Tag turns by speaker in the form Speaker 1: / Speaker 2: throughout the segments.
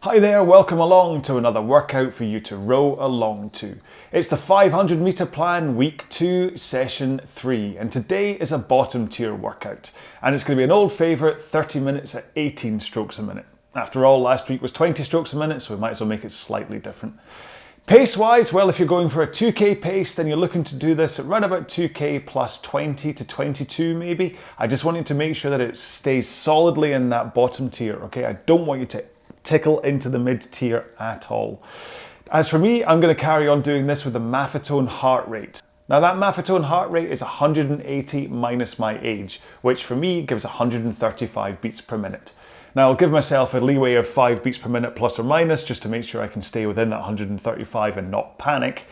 Speaker 1: Hi there, welcome along to another workout for you to row along to. It's the 500 meter plan, week 2, session 3, and today is a bottom tier workout. And it's going to be an old favourite, 30 minutes at 18 strokes a minute. After all, last week was 20 strokes a minute, so we might as well make it slightly different. Pace-wise, well, if you're going for a 2k pace, then you're looking to do this at around about 2k plus 20 to 22 maybe. I just want you to make sure that it stays solidly in that bottom tier, okay? I don't want you to tickle into the mid-tier at all. As for me, I'm going to carry on doing this with the MAFFETONE heart rate. Now that MAFFETONE heart rate is 180 minus my age, which for me gives 135 beats per minute. Now I'll give myself a leeway of 5 beats per minute plus or minus just to make sure I can stay within that 135 and not panic,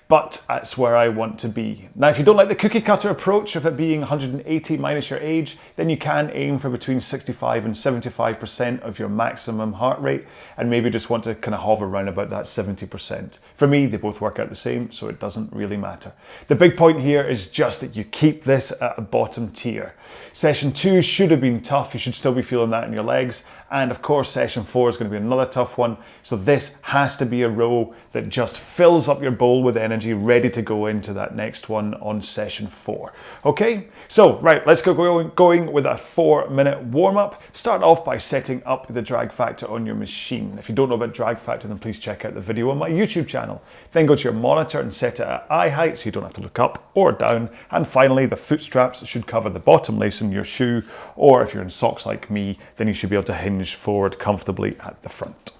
Speaker 1: but that's where I want to be. Now if you don't like the cookie cutter approach of it being 180 minus your age, then you can aim for between 65 and 75% of your maximum heart rate and maybe just want to kind of hover around about that 70%. For me, they both work out the same, so it doesn't really matter. The big point here is just that you keep this at a bottom tier. Session 2 should have been tough, you should still be feeling that in your legs, and of course session 4 is going to be another tough one, so this has to be a row that just fills up your bowl with energy, ready to go into that next one on session 4. Okay, so right, let's going with a 4-minute warm-up. Start off by setting up the drag factor on your machine. If you don't know about drag factor, then please check out the video on my YouTube channel. Then go to your monitor and set it at eye height so you don't have to look up or down. And finally, the foot straps should cover the bottom lace in your shoe, or if you're in socks like me, then you should be able to hinge forward comfortably at the front.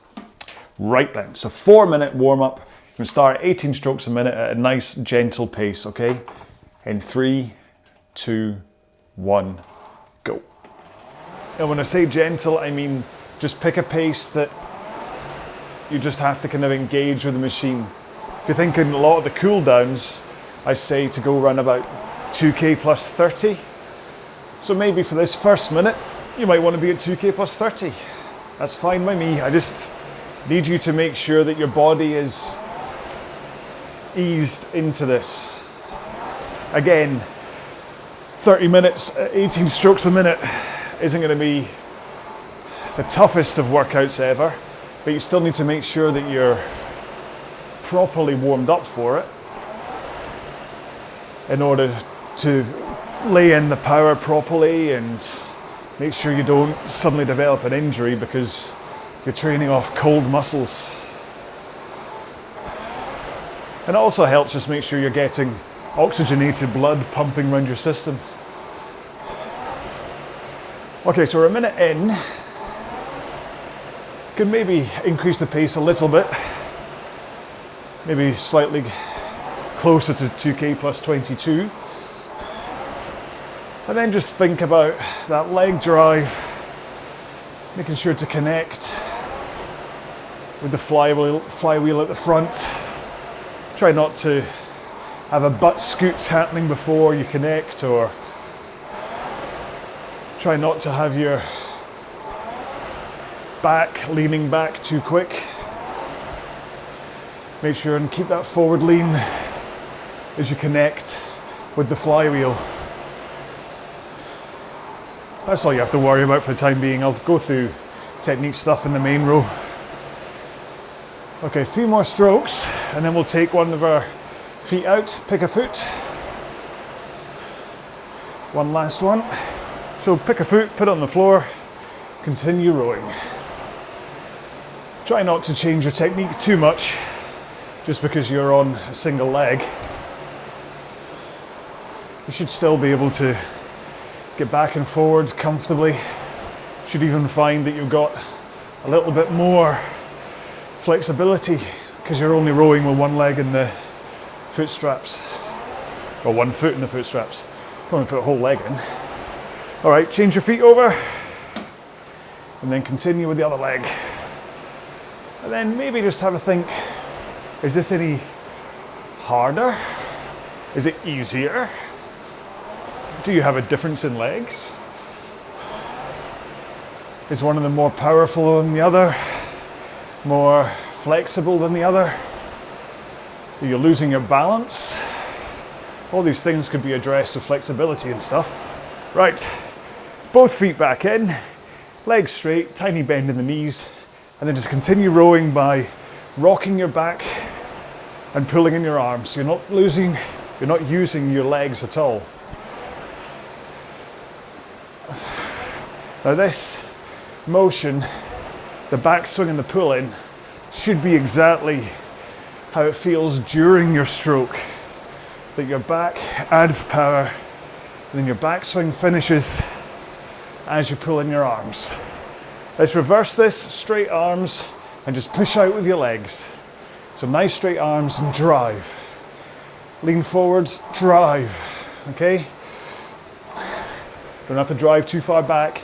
Speaker 1: Right then, so 4-minute warm-up. You can start 18 strokes a minute at a nice gentle pace, okay? In 3, 2, 1, go. And when I say gentle, I mean just pick a pace that you just have to kind of engage with the machine. If you're thinking a lot of the cool downs, I say to go around about 2k plus 30. So maybe for this first minute, you might want to be at 2k plus 30. That's fine by me. I just need you to make sure that your body is eased into this. Again, 30 minutes at 18 strokes a minute isn't going to be the toughest of workouts ever, but you still need to make sure that you're properly warmed up for it in order to lay in the power properly and make sure you don't suddenly develop an injury because you're training off cold muscles. And it also helps just make sure you're getting oxygenated blood pumping around your system. Okay, so we're a minute in. Could maybe increase the pace a little bit. Maybe slightly closer to 2k plus 22. And then just think about that leg drive, making sure to connect with the flywheel at the front. Try not to have a butt scoot happening before you connect, or try not to have your back leaning back too quick. Make sure and keep that forward lean as you connect with the flywheel. That's all you have to worry about for the time being. I'll go through technique stuff in the main row. Okay, 3 more strokes, and then we'll take one of our feet out, pick a foot. One last one. So pick a foot, put it on the floor, continue rowing. Try not to change your technique too much, just because you're on a single leg. You should still be able to get back and forward comfortably. You should even find that you've got a little bit more flexibility because you're only rowing with one leg in the foot straps, or one foot in the foot straps. Don't want to put a whole leg in. All right, change your feet over and then continue with the other leg. And then maybe just have a think, is this any harder? Is it easier? Do you have a difference in legs? Is one of them more powerful than the other? More flexible than the other? Are you losing your balance? All these things could be addressed with flexibility and stuff. Right, both feet back in, legs straight, tiny bend in the knees, And then just continue rowing by rocking your back and pulling in your arms. So you're not using your legs at all. Now this motion, the backswing and the pull-in, should be exactly how it feels during your stroke. That your back adds power, and then your backswing finishes as you pull in your arms. Let's reverse this, straight arms, and just push out with your legs. So nice straight arms and drive. Lean forwards, drive, okay? Don't have to drive too far back.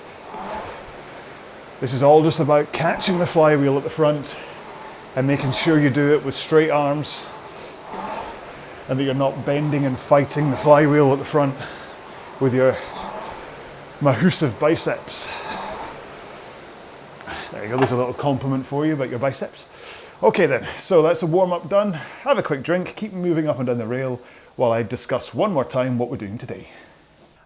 Speaker 1: This is all just about catching the flywheel at the front and making sure you do it with straight arms and that you're not bending and fighting the flywheel at the front with your massive biceps. There you go, there's a little compliment for you about your biceps. Okay then, so that's a warm-up done. Have a quick drink, keep moving up and down the rail while I discuss one more time what we're doing today.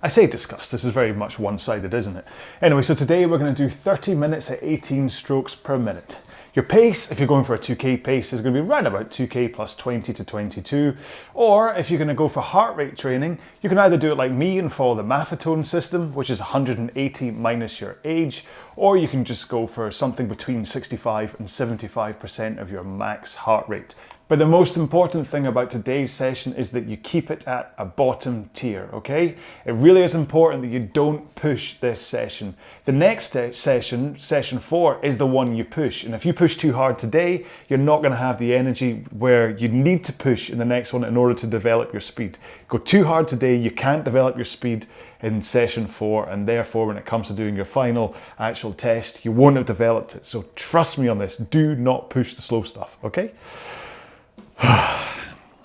Speaker 1: I say discuss, this is very much one-sided, isn't it? Anyway, so today we're going to do 30 minutes at 18 strokes per minute. Your pace, if you're going for a 2K pace, is going to be around about 2K plus 20 to 22. Or if you're going to go for heart rate training, you can either do it like me and follow the MAFFETONE system, which is 180 minus your age, or you can just go for something between 65 and 75% of your max heart rate. But the most important thing about today's session is that you keep it at a bottom tier, okay? It really is important that you don't push this session. The next session, session 4, is the one you push. And if you push too hard today, you're not gonna have the energy where you need to push in the next one in order to develop your speed. Go too hard today, you can't develop your speed in session 4, and therefore when it comes to doing your final actual test, you won't have developed it. So trust me on this, do not push the slow stuff, okay?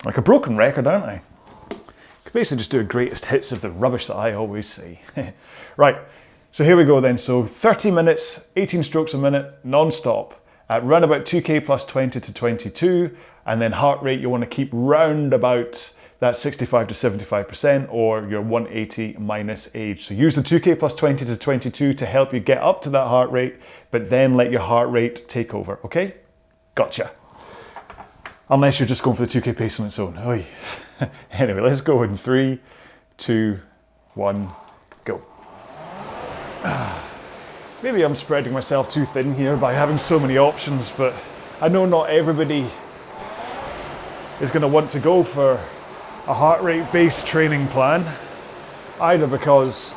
Speaker 1: Like a broken record, aren't I? Could basically just do a greatest hits of the rubbish that I always say. Right, so here we go then. So 30 minutes, 18 strokes a minute, non-stop, at round about 2K plus 20 to 22, and then heart rate you want to keep round about that 65 to 75%, or your 180 minus age. So use the 2K plus 20 to 22 to help you get up to that heart rate, but then let your heart rate take over, okay? Gotcha. Unless you're just going for the 2K pace on its own. Oy. Anyway, let's go in 3, 2, 1, go. Maybe I'm spreading myself too thin here by having so many options, but I know not everybody is going to want to go for a heart rate based training plan, either because,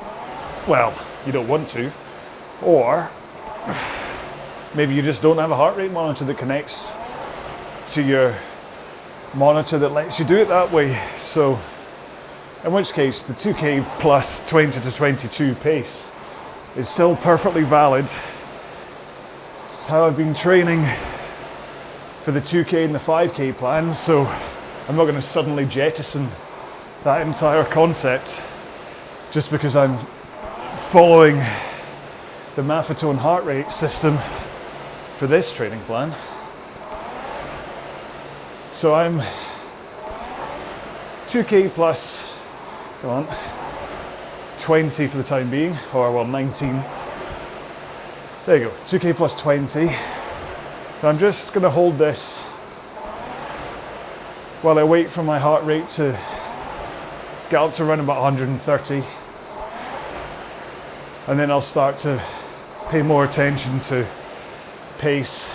Speaker 1: well, you don't want to, or maybe you just don't have a heart rate monitor that connects to your monitor that lets you do it that way. So in which case the 2K plus 20 to 22 pace is still perfectly valid. It's how I've been training for the 2K and the 5K plans, so I'm not going to suddenly jettison that entire concept just because I'm following the MAFFETONE heart rate system for this training plan. So I'm 2K plus, come on, 20 for the time being, or well 19. There you go, 2K plus 20. So I'm just gonna hold this while I wait for my heart rate to get up to around about 130. And then I'll start to pay more attention to pace,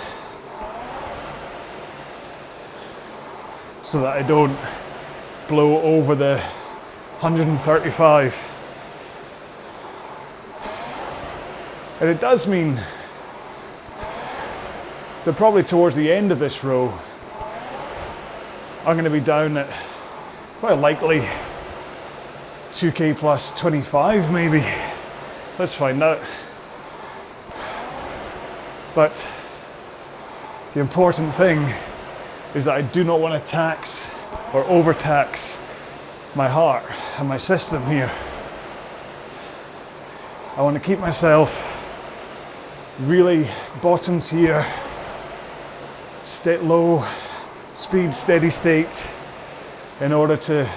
Speaker 1: so that I don't blow over the 135. And it does mean that probably towards the end of this row, I'm going to be down at, well, likely 2K plus 25 maybe. Let's find out. But the important thing is that I do not want to tax or overtax my heart and my system here. I want to keep myself really bottom tier, low speed, steady state, in order to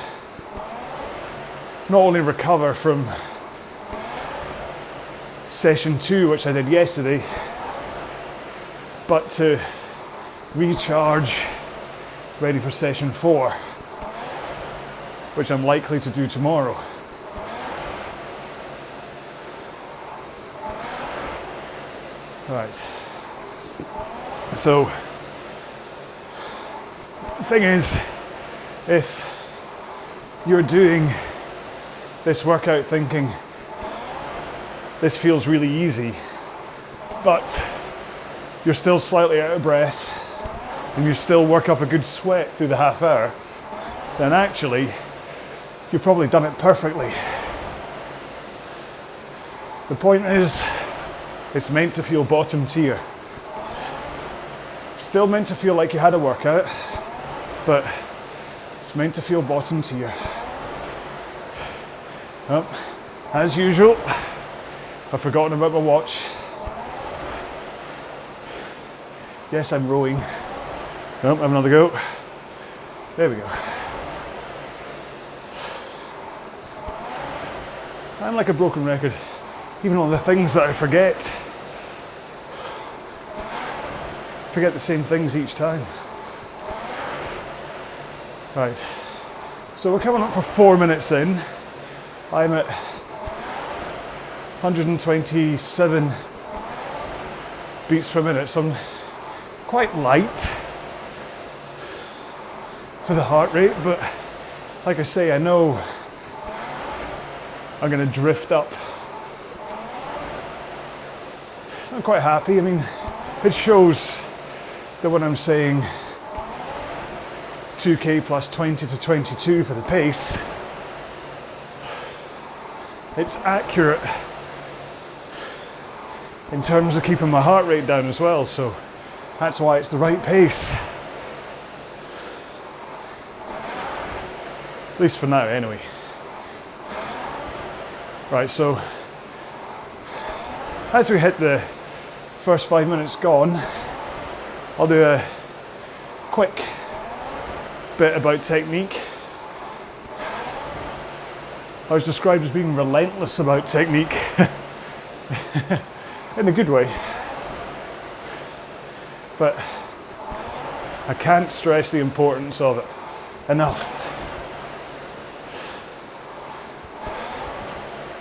Speaker 1: not only recover from session 2, which I did yesterday, but to recharge, ready for session 4, which I'm likely to do tomorrow. Right. So, the thing is, if you're doing this workout thinking this feels really easy, but you're still slightly out of breath and you still work up a good sweat through the half hour, then actually you've probably done it perfectly. The point is, it's meant to feel bottom tier. Still meant to feel like you had a workout, but it's meant to feel bottom tier. As usual, I've forgotten about my watch. Yes, I'm rowing. Have another go. There we go. I'm like a broken record, even on the things that I forget. Forget the same things each time. Right, so we're coming up for 4 minutes in. I'm at 127 beats per minute, so I'm quite light for the heart rate, but like I say, I know I'm going to drift up. I'm quite happy. I mean, it shows that when I'm saying 2k plus 20 to 22 for the pace, it's accurate in terms of keeping my heart rate down as well, so that's why it's the right pace. At least for now, anyway. Right, so as we hit the first 5 minutes gone, I'll do a quick bit about technique. I was described as being relentless about technique in a good way, but I can't stress the importance of it enough.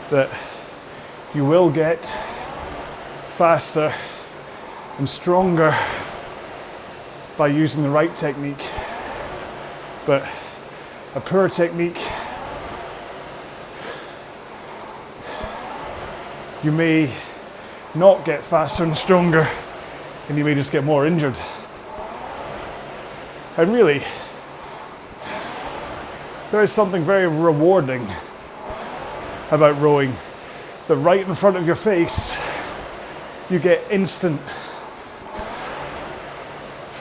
Speaker 1: That you will get faster and stronger by using the right technique, but a poor technique, you may not get faster and stronger, and you may just get more injured. And really, there is something very rewarding about rowing, that right in front of your face you get instant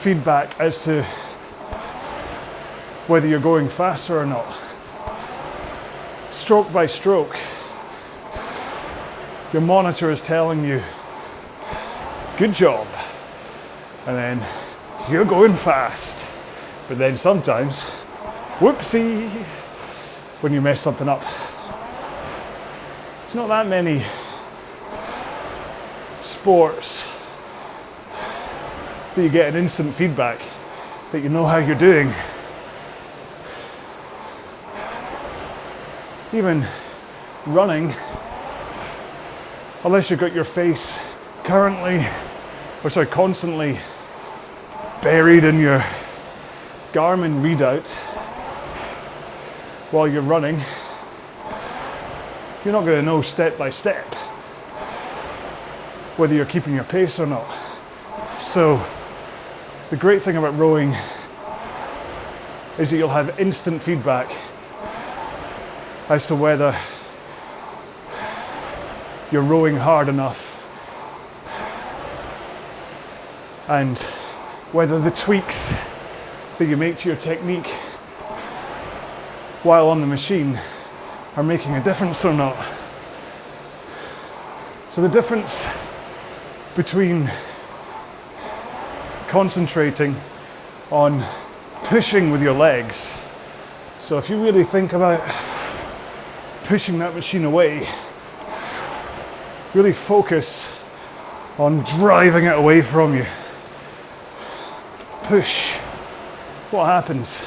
Speaker 1: feedback as to whether you're going faster or not. Stroke by stroke, your monitor is telling you, good job, and then you're going fast. But then sometimes, whoopsie, when you mess something up. There's not that many sports that you get an instant feedback that you know how you're doing. Even running, unless you've got your face constantly buried in your Garmin readout while you're running, you're not going to know step by step whether you're keeping your pace or not. So the great thing about rowing is that you'll have instant feedback as to whether you're rowing hard enough and whether the tweaks that you make to your technique while on the machine are making a difference or not. So the difference between concentrating on pushing with your legs, so if you really think about pushing that machine away, really focus on driving it away from you, push, what happens?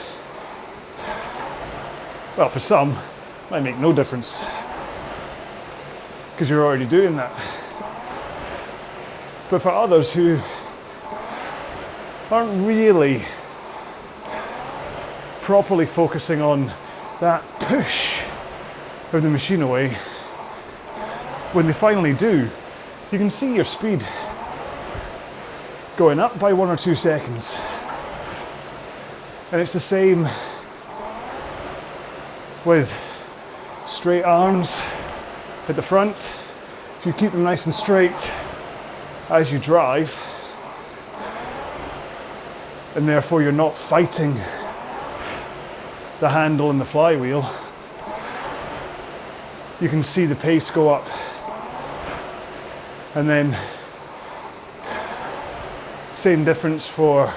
Speaker 1: Well, for some, it might make no difference because you're already doing that. But for others who aren't really properly focusing on that push of the machine away, when they finally do, you can see your speed going up by 1 or 2 seconds. And it's the same with straight arms at the front. If you keep them nice and straight as you drive, and therefore you're not fighting the handle and the flywheel, you can see the pace go up. And then same difference for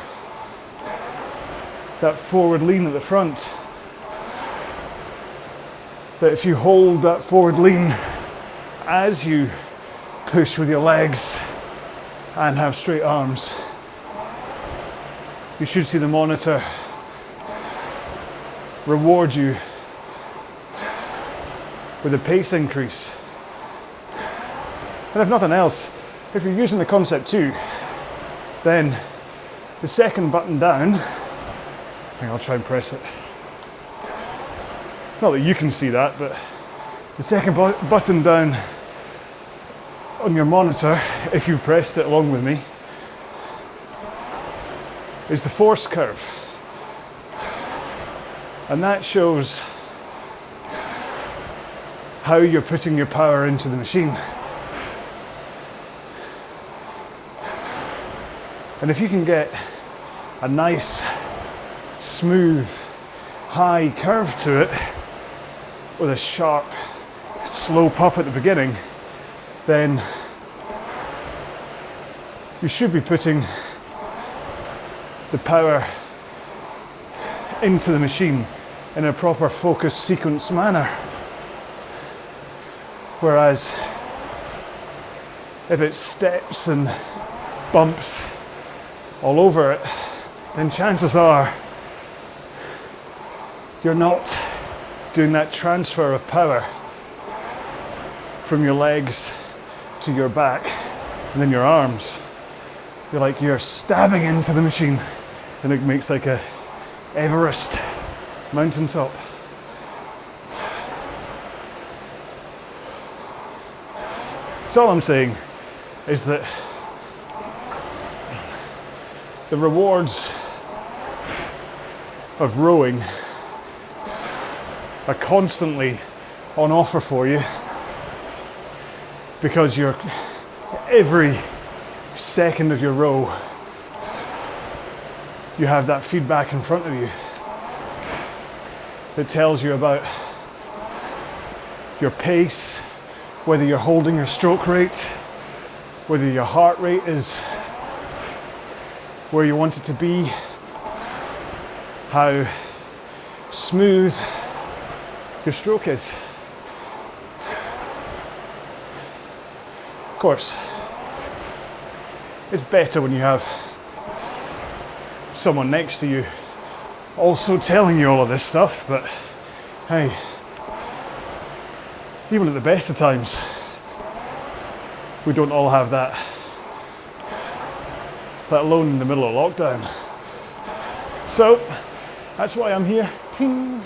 Speaker 1: that forward lean at the front. That if you hold that forward lean as you push with your legs and have straight arms, you should see the monitor reward you with a pace increase. And if nothing else, if you're using the Concept 2, then the second button down, I think I'll try and press it. Not that you can see that, but the second button down on your monitor, if you pressed it along with me, is the force curve. And that shows how you're putting your power into the machine. And if you can get a nice, smooth, high curve to it, with a sharp slope up at the beginning, then you should be putting the power into the machine in a proper focus sequence manner. Whereas if it steps and bumps all over it, then chances are you're not doing that transfer of power from your legs to your back and then your arms. You're stabbing into the machine, and it makes like a Everest mountaintop. So all I'm saying is that the rewards of rowing are constantly on offer for you, because you're every second of your row you have that feedback in front of you that tells you about your pace, whether you're holding your stroke rate, whether your heart rate is where you want it to be, how smooth your stroke is. Of course, it's better when you have someone next to you also telling you all of this stuff, but hey, even at the best of times, we don't all have that, let alone in the middle of lockdown. So that's why I'm here. Ting.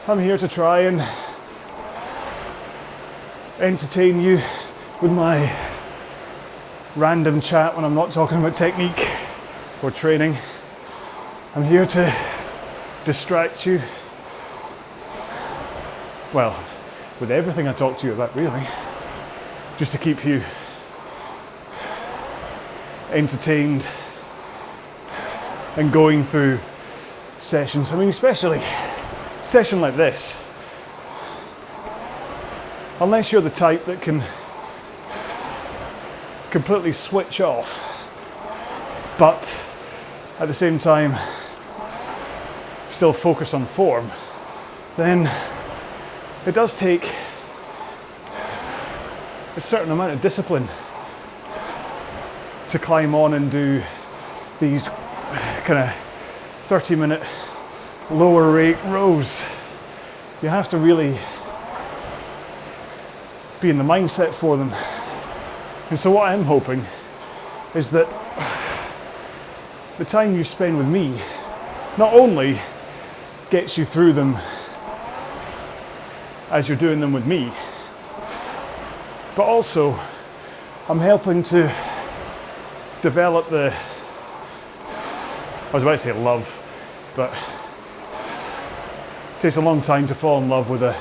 Speaker 1: I'm here to try and entertain you with my random chat when I'm not talking about technique or training. I'm here to distract you, well, with everything I talk to you about, really, just to keep you entertained and going through sessions. I mean, especially a session like this, unless you're the type that can completely switch off, but at the same time still focus on form, then it does take a certain amount of discipline to climb on and do
Speaker 2: these kind of 30-minute lower rate rows, you have to really be in the mindset for them. And so what I'm hoping is that the time you spend with me not only gets you through them as you're doing them with me, but also I'm helping to develop the, I was about to say love, but it takes a long time to fall in love with a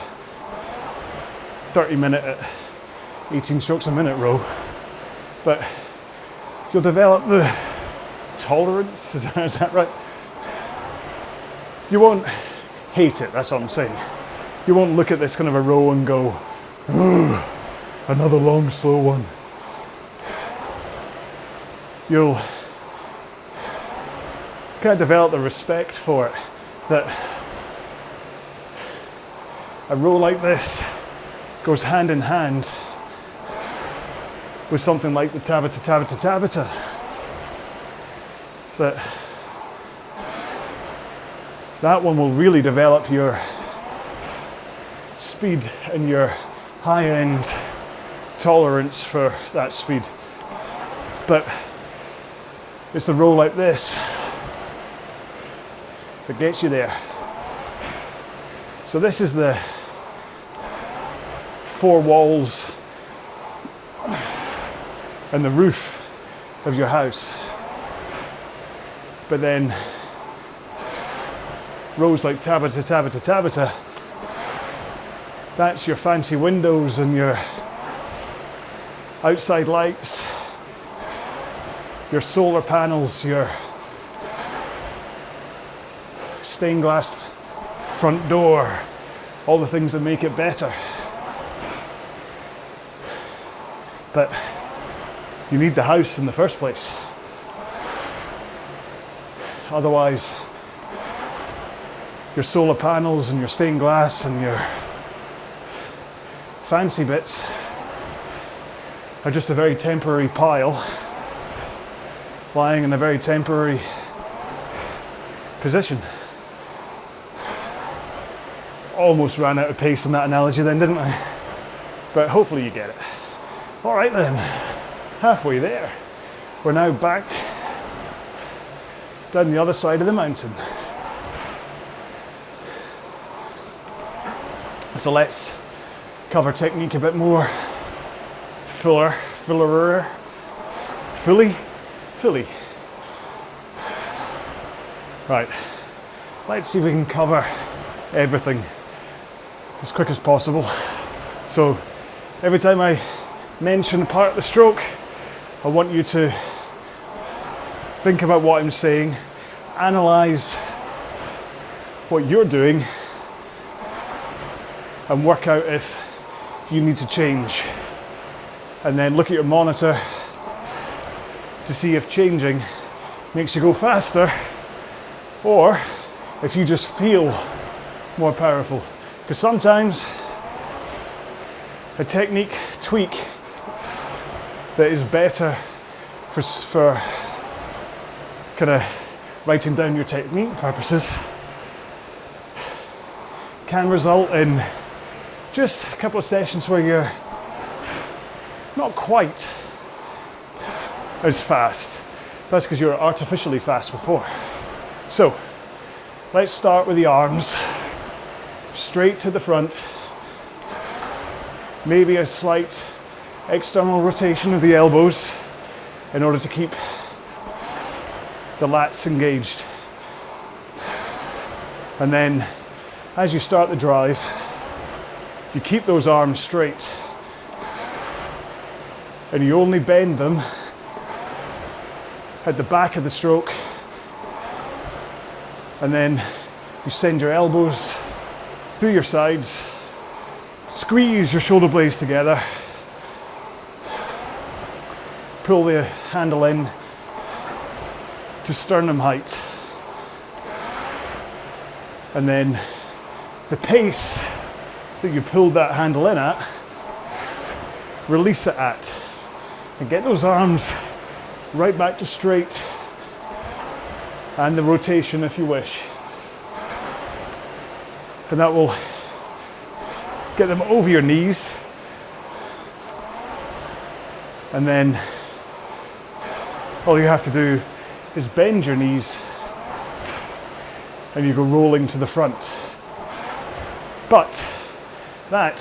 Speaker 2: 30-minute at 18 strokes a minute row, but you'll develop the tolerance, is that right? You won't hate it, that's what I'm saying. You won't look at this kind of a row and go, another long, slow one. You'll kind of develop the respect for it, that a row like this goes hand in hand with something like the Tabata Tabata Tabata. That one will really develop your speed and your high-end tolerance for that speed. But it's the row like this that gets you there. So this is the 4 walls and the roof of your house. But then rows like Tabata Tabata Tabata, that's your fancy windows and your outside lights, your solar panels, your stained glass front door, all the things that make it better. But you need the house in the first place. Otherwise, your solar panels and your stained glass and your fancy bits are just a very temporary pile lying in a very temporary position. Almost ran out of pace on that analogy then, didn't I? But hopefully you get it. All right then, halfway there. We're now back down the other side of the mountain. So let's cover technique a bit more. Fully. Right, let's see if we can cover everything as quick as possible. So every time I mention part of the stroke, I want you to think about what I'm saying, analyze what you're doing, and work out if you need to change. And then look at your monitor to see if changing makes you go faster, or if you just feel more powerful. Because sometimes a technique tweak that is better for kind of writing down your technique purposes can result in just a couple of sessions where you're not quite as fast. That's because you're artificially fast before. So let's start with the arms. Straight to the front. Maybe a slight external rotation of the elbows in order to keep the lats engaged. And then as you start the drive, you keep those arms straight and you only bend them at the back of the stroke, and then you send your elbows through your sides, squeeze your shoulder blades together, pull the handle in to sternum height, and then the pace that you pulled that handle in at, release it at, and get those arms right back to straight and the rotation if you wish. And that will get them over your knees. And then all you have to do is bend your knees and you go rolling to the front. But that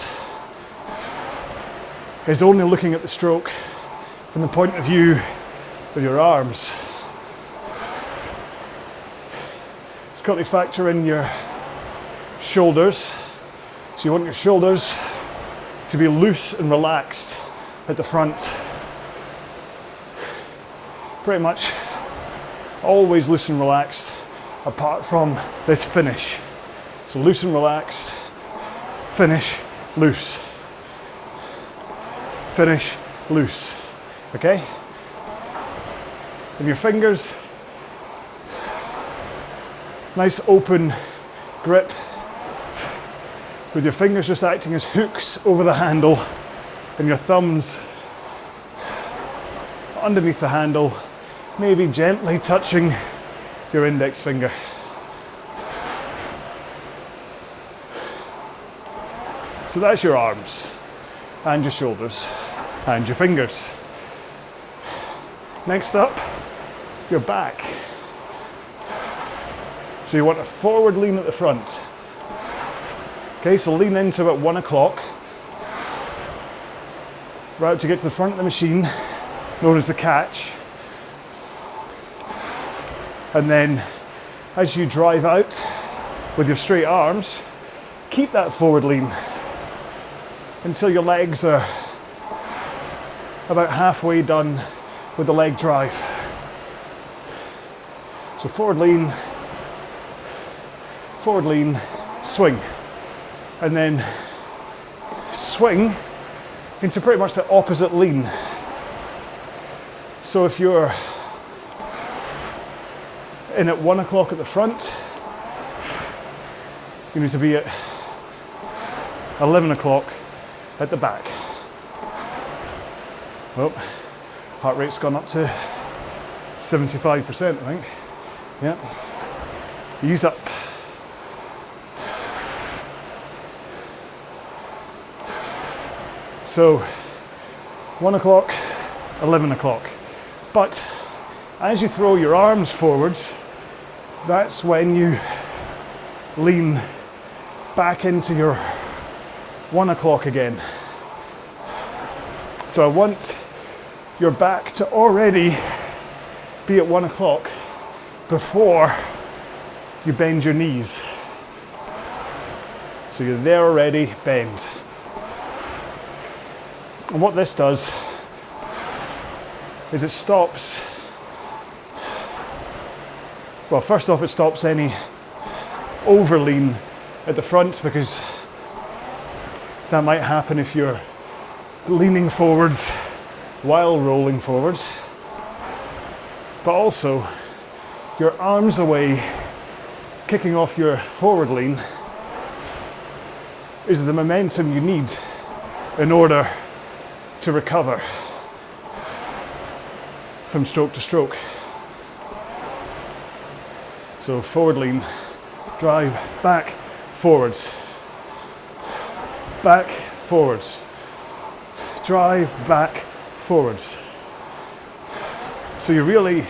Speaker 2: is only looking at the stroke from the point of view of your arms. It's got to factor in your shoulders. So you want your shoulders to be loose and relaxed at the front. Pretty much always loose and relaxed apart from this finish. So loose and relaxed, finish, loose. Finish, loose. Okay? And your fingers, nice open grip, with your fingers just acting as hooks over the handle and your thumbs underneath the handle, maybe gently touching your index finger. So that's your arms and your shoulders and your fingers. Next up, your back. So you want a forward lean at the front. Okay, so lean into about 1 o'clock. Right to get to the front of the machine, known as the catch. And then as you drive out with your straight arms, keep that forward lean until your legs are about halfway done with the leg drive. So forward lean, swing. And then swing into pretty much the opposite lean. So if you're in at 1 o'clock at the front, you need to be at 11 o'clock at the back. Oh, heart rate's gone up to 75%, I think. Yeah. Ease up. So 1 o'clock, 11 o'clock. But as you throw your arms forwards, that's when you lean back into your 1 o'clock again. So I want your back to already be at 1 o'clock before you bend your knees. So you're there already, bend. And what this does is it stops, well, first off, it stops any overlean at the front, because that might happen if you're leaning forwards while rolling forwards. But also, your arms away, kicking off your forward lean, is the momentum you need in order to recover from stroke to stroke. So forward lean, drive, back, forwards, back, forwards, drive, back, forwards. So you're really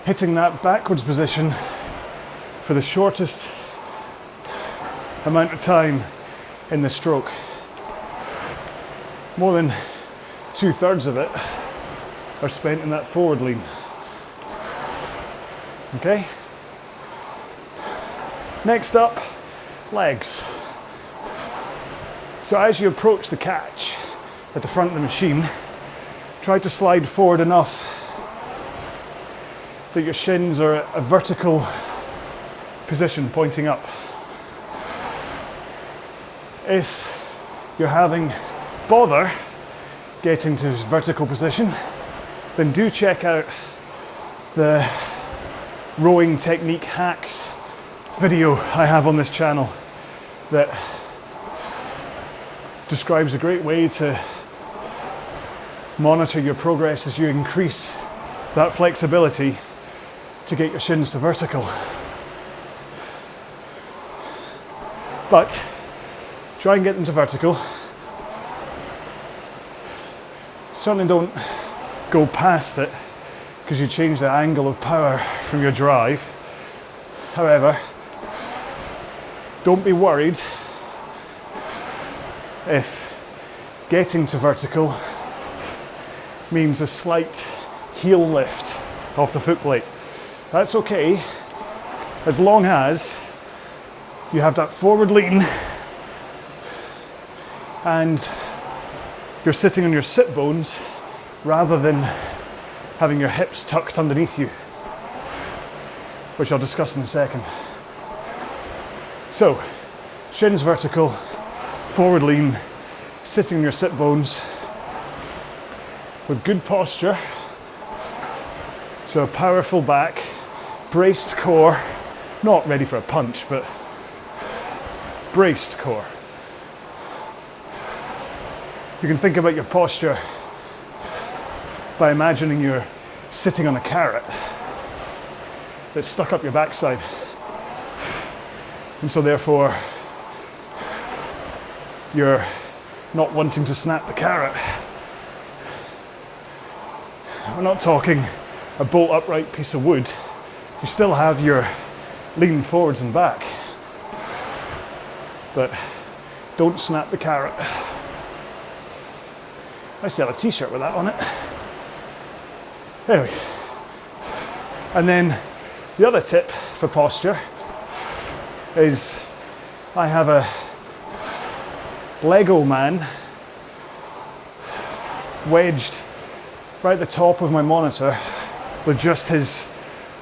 Speaker 2: hitting that backwards position for the shortest amount of time in the stroke. More than 2/3 of it are spent in that forward lean. Okay? Next up, legs. So as you approach the catch at the front of the machine, try to slide forward enough that your shins are at a vertical position pointing up. If you're having bother getting to vertical position, then do check out the rowing technique hacks video I have on this channel that describes a great way to monitor your progress as you increase that flexibility to get your shins to vertical. But try and get them to vertical. Certainly don't go past it because you change the angle of power from your drive. However, don't be worried if getting to vertical means a slight heel lift off the foot plate. That's okay, as long as you have that forward lean and you're sitting on your sit bones rather than having your hips tucked underneath you, which I'll discuss in a second. So, shins vertical, forward lean, sitting on your sit bones with good posture. So a powerful back, braced core, not ready for a punch, but braced core. You can think about your posture by imagining you're sitting on a carrot that's stuck up your backside. And so therefore, you're not wanting to snap the carrot. We're not talking a bolt upright piece of wood. You still have your lean forwards and back. But don't snap the carrot. I sell a t-shirt with that on it. Anyway. And then the other tip for posture is I have a Lego man wedged right at the top of my monitor with just his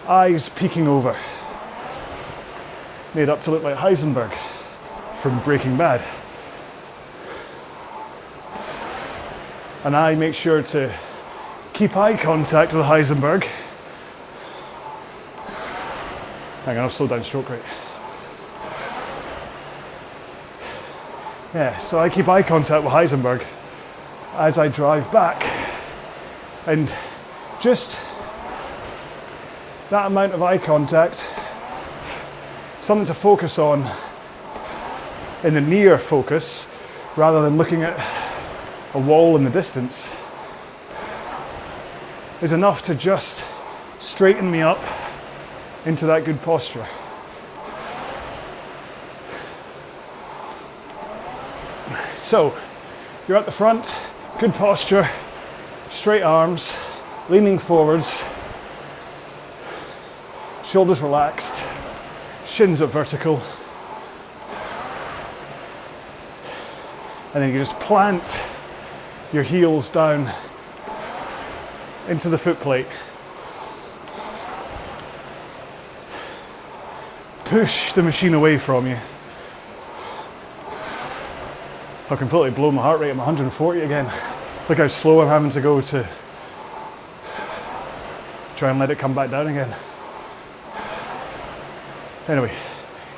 Speaker 2: eyes peeking over, made up to look like Heisenberg from Breaking Bad. And I make sure to keep eye contact with Heisenberg. Hang on, I'll slow down stroke rate. Yeah, so I keep eye contact with Heisenberg as I drive back. And just that amount of eye contact, something to focus on in the near focus rather than looking at a wall in the distance, is enough to just straighten me up into that good posture. So, you're at the front, good posture, straight arms, leaning forwards, shoulders relaxed, shins at vertical, and then you just plant your heels down into the foot plate. Push the machine away from you. I've completely blown my heart rate. I'm 140 again. Look how slow I'm having to go to try and let it come back down again. Anyway,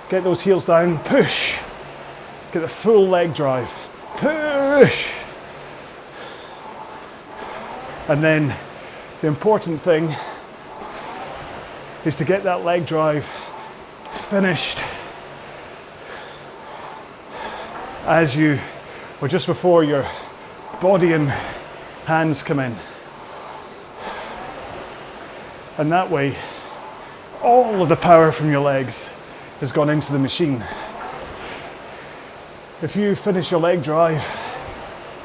Speaker 2: get those heels down, push. Get the full leg drive, push. And then the important thing is to get that leg drive finished as you, or just before your body and hands come in. And that way, all of the power from your legs has gone into the machine. If you finish your leg drive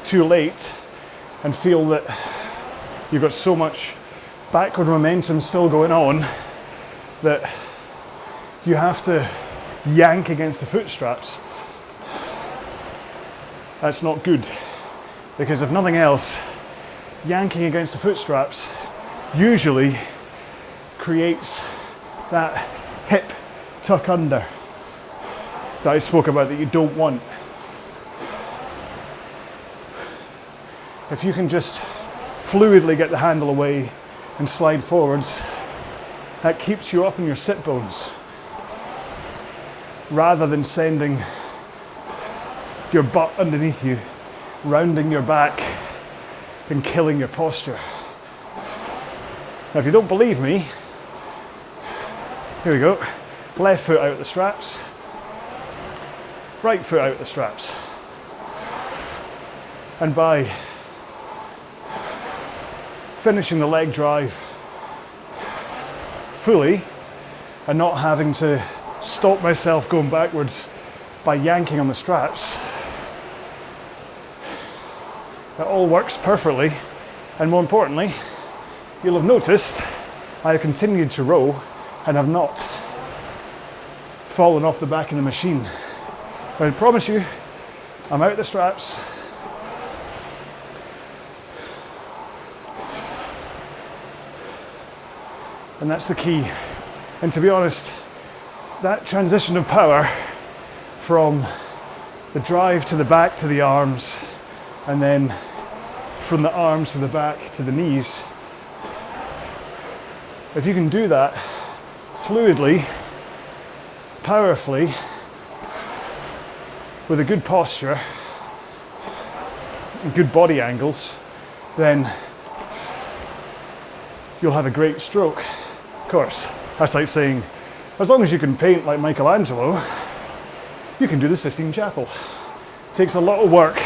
Speaker 2: too late and feel that you've got so much backward momentum still going on that you have to yank against the foot straps, that's not good. Because if nothing else, yanking against the foot straps usually creates that hip tuck under that I spoke about that you don't want. If you can just fluidly get the handle away and slide forwards, that keeps you up in your sit bones rather than sending your butt underneath you, rounding your back and killing your posture. Now if you don't believe me, Here we go. Left foot out the straps. Right foot out the straps. And by finishing the leg drive fully and not having to stop myself going backwards by yanking on the straps, that all works perfectly. And more importantly, you'll have noticed I have continued to row and have not fallen off the back of the machine. I promise you, I'm out the straps. And that's the key. And to be honest, that transition of power from the drive to the back to the arms, and then from the arms to the back to the knees, if you can do that fluidly, powerfully, with a good posture and good body angles, then you'll have a great stroke. Of course, that's like saying, as long as you can paint like Michelangelo, you can do the Sistine Chapel. It takes a lot of work,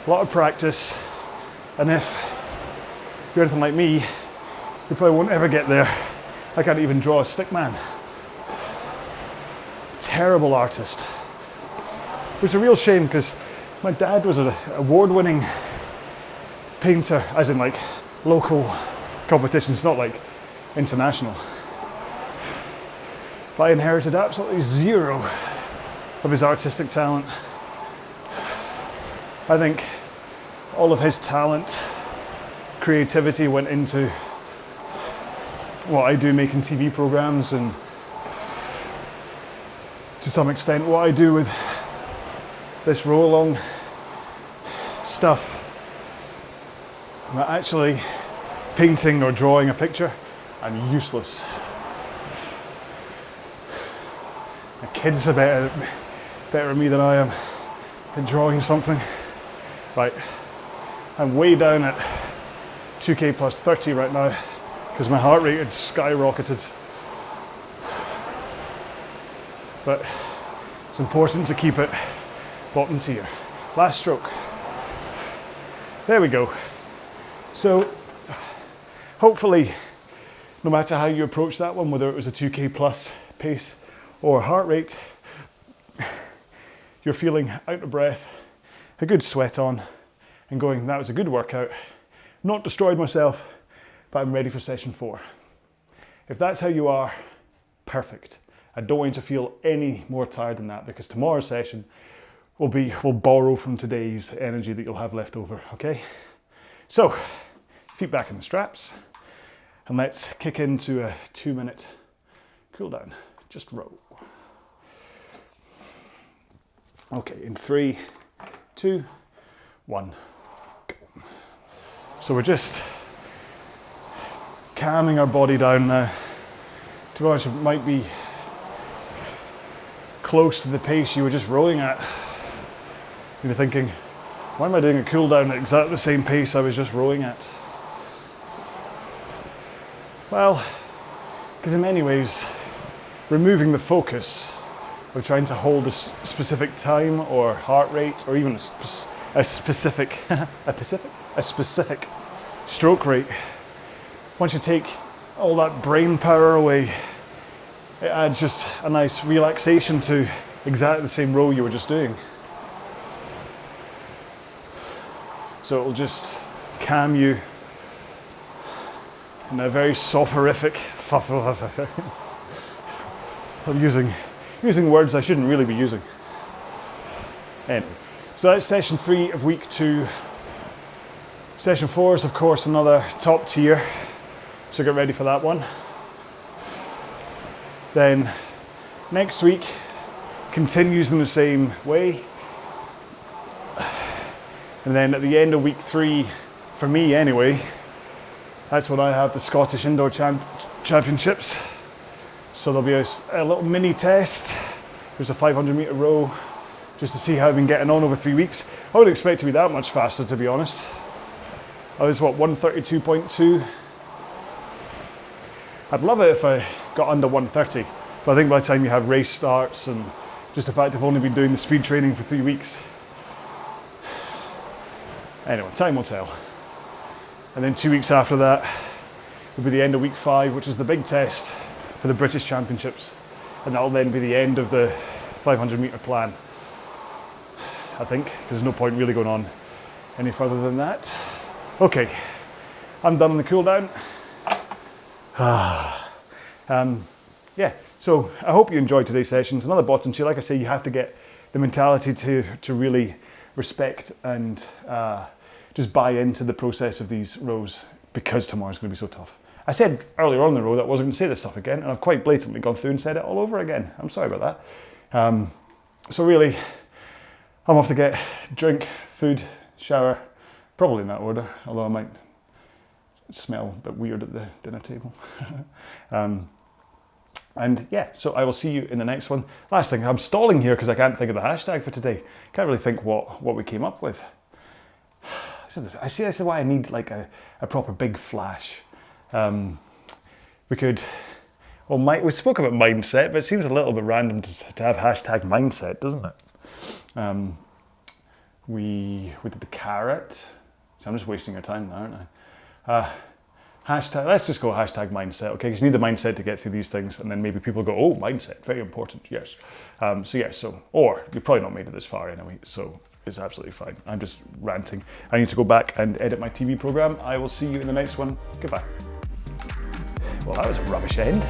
Speaker 2: a lot of practice, and if you're anything like me, you probably won't ever get there. I can't even draw a stick man. Terrible artist. It was a real shame because my dad was an award-winning painter, as in like local competitions, not like international. But I inherited absolutely zero of his artistic talent. I think all of his talent, creativity went into what I do, making TV programs, and to some extent what I do with this RowAlong stuff. But actually painting or drawing a picture, I'm useless. The kids are better at me than I am at drawing something. Right, I'm way down at 2K plus 30 right now because my heart rate had skyrocketed. But it's important to keep it bottom tier. Last stroke. There we go. So hopefully, no matter how you approach that one, whether it was a 2K plus pace or heart rate, you're feeling out of breath, a good sweat on, and going, that was a good workout. Not destroyed myself, but I'm ready for session 4. If that's how you are, perfect. I don't want you to feel any more tired than that, because tomorrow's session will borrow from today's energy that you'll have left over, okay? So, feet back in the straps, and let's kick into a 2-minute cool down. Just row. Okay, in 3, 2, 1, go. So we're just calming our body down now. To be honest, it might be close to the pace you were just rowing at. You're thinking, why am I doing a cool down at exactly the same pace I was just rowing at? Well, because in many ways, removing the focus of trying to hold a specific time or heart rate, or even a specific stroke rate, once you take all that brain power away, it adds just a nice relaxation to exactly the same row you were just doing. So it'll just calm you in a very soporific, I'm using words I shouldn't really be using. Anyway, so that's session 3 of week 2. Session 4 is of course another top tier, so get ready for that one. Then next week continues in the same way. And then at the end of week 3, for me anyway, that's when I have the Scottish Indoor Championships. So there'll be a little mini test. There's a 500 metre row, just to see how I've been getting on over 3 weeks. I wouldn't expect to be that much faster, to be honest. I was, 132.2. I'd love it if I got under 130. But I think by the time you have race starts and just the fact I've only been doing the speed training for 3 weeks, anyway, time will tell. And then 2 weeks after that will be the end of week 5, which is the big test for the British Championships. And that'll then be the end of the 500 metre plan, I think. There's no point really going on any further than that. Okay, I'm done on the cool down. Yeah, so I hope you enjoyed today's session. It's another bottom tier. Like I say, you have to get the mentality to really respect and just buy into the process of these rows, because tomorrow's going to be so tough. I said earlier on in the row that I wasn't going to say this stuff again, and I've quite blatantly gone through and said it all over again. I'm sorry about that. So really, I'm off to get drink, food, shower, probably in that order, although I might smell a bit weird at the dinner table. And yeah, so I will see you in the next one. Last thing, I'm stalling here because I can't think of the hashtag for today. Can't really think what we came up with. I see, this is why I need like a proper big flash. We could, well, we spoke about mindset, but it seems a little bit random to have hashtag mindset, doesn't it? We did the carrot, so I'm just wasting your time now, aren't I? Hashtag, let's just go hashtag mindset, okay? Because you need the mindset to get through these things, and then maybe people go, oh, mindset, very important, yes. Or you've probably not made it this far anyway, so it's absolutely fine. I'm just ranting. I need to go back and edit my TV program. I will see you in the next one. Goodbye. Well, that was a rubbish end.